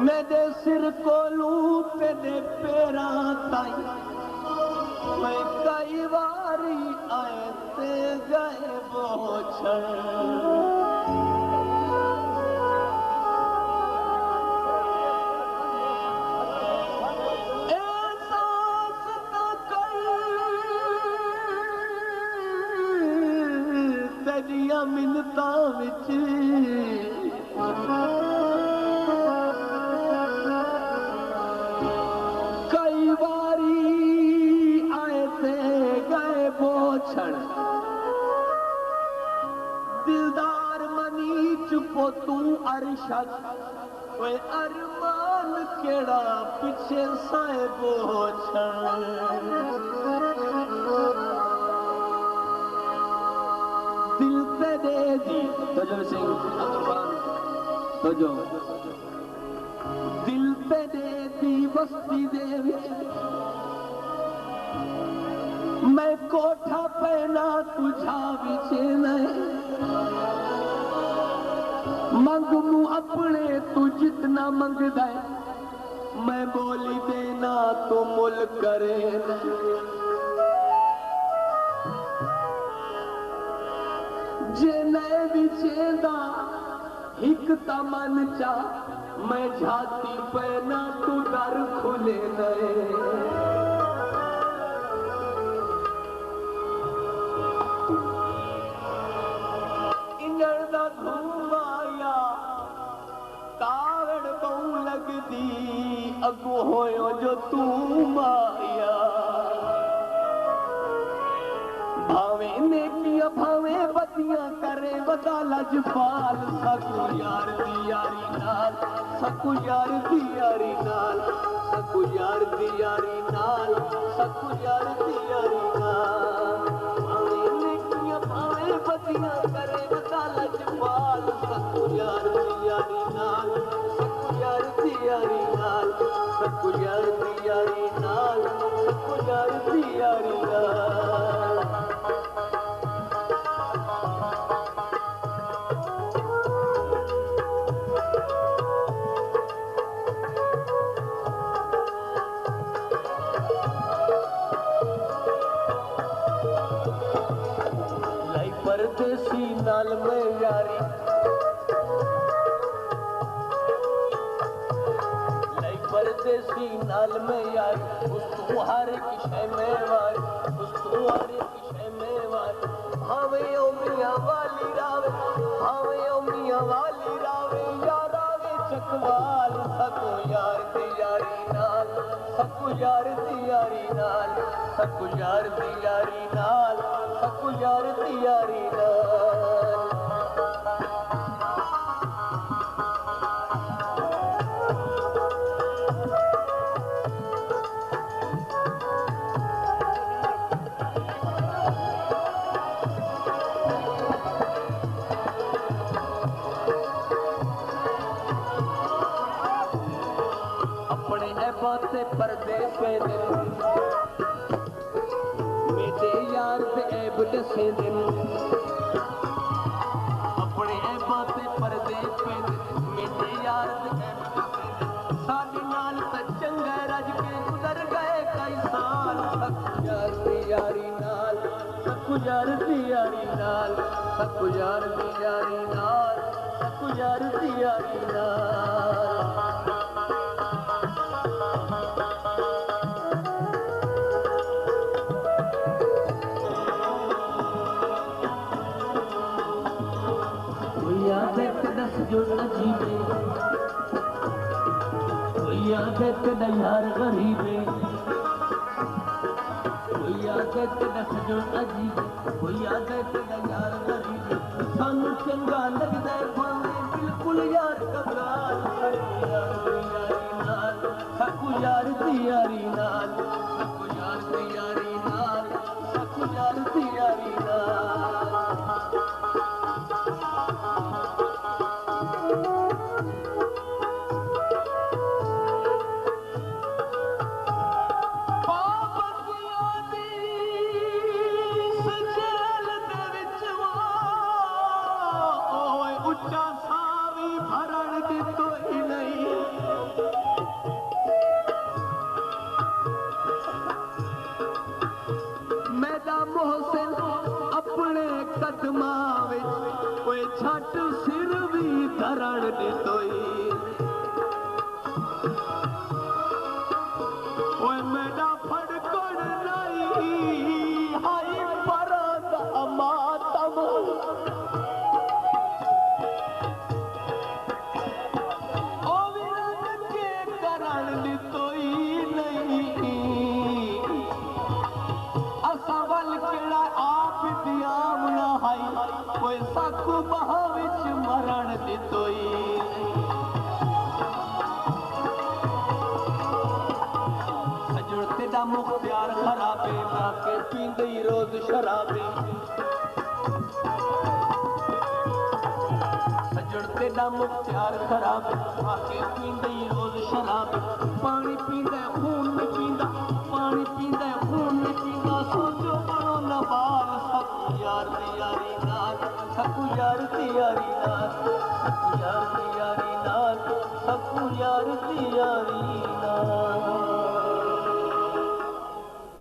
मेरे सिर कोलू तेरे पैरा ताई मैं कई बारी आए ते गए बोछड़ तेरिया मिन्नता विच कई बारी आए थे गए बोछड़ दिलदार मनी चुपो तू अरशद वे अरमान केड़ा पीछे साए बोछड़ दिल पे दे दी तोजो सिंह अब्दुल तोजो दिल पे दे दी बस्ती दे विच मैं कोठा पहना तुझा विच नहीं मंग मु अपने तू जितना मंगदा है मैं बोली देना तो मुल करे जे नए विचेदा हिक तमन चा मैं झाती पहना तू दर खुले नए इंजण दा धूम आया तावड़ बहु लगदी अगो होयो जो तू माया भावे नेकिया भावे बदियां करे बदा लजपाल सकू यार दी यारी नाल सकू यार दी यारी नाल सकू यार दी यारी नाल सकू यार दी यारी नाल भावे नेकिया भावे बदियां करे बदा लजपाल सकू यार दी यारी नाल सकू यार दी यारी नाल सकू यार दी यारी नाल सकू यार दी यारी नाल परदेसी नाल में यारी लाई परदेसी नाल में यारी उसको हर किशे में वारी उसको हर किशे में वारी भावे ओ मियां वाली रावे भावे ओ मियां वाली रावे यार आवे चकवाल सको यार दी यारी नाल सको यार दी यारी नाल सको यार दी यारी नाल सको यार दी यारी नाल अपने बातें परदेस पे मेरे यार ते ऐब दसे दिन अपने बातें परदेस पे मेरे यार ते ऐब दसे दिन साडी नाल ते चंगा रज के गुजर गए कई साल सकू यार दी यारी नाल सकू यार दी यारी नाल सकू यार दी यारी नाल सकू यार दी यारी नाल जो अजीबे कोई आदे तेरा यार गरीबे कोई आदे तेरा जो अजीबे कोई आदे तेरा यार गरीबे सानू चंगा लगदा है भावे बिल्कुल यार कबराल सकू यार दी यारी नाल सकू यार दी यारी नाल सकू यार दी यारी नाल उच्चा सावी भरण दी तो ही नहीं मोहसिन अपने कदमां विच ओए छट सिर भी धरण दितोई ओए मेरा फड़कण नहीं हाई परादा मातम ओ विरन के करण दितोई नहीं असा वल केड़ा आप दियाम ना हाई कोई साकू बहा विच मरण दितोई तेरा मुख्तियार खराबे बाके पींदे ही रोज शराबे सजड़ तेरा मुख्तियार खराबे बाके पींदे ही रोज शराबे पानी पींदा खून में पींदा पानी पींदा खून में पींदा सोचो बड़ो नबाल सकू यार दी यारी नाल सकू यार दी यारी नाल सकू यार दी यारी नाल सकू यार दी यारी नाल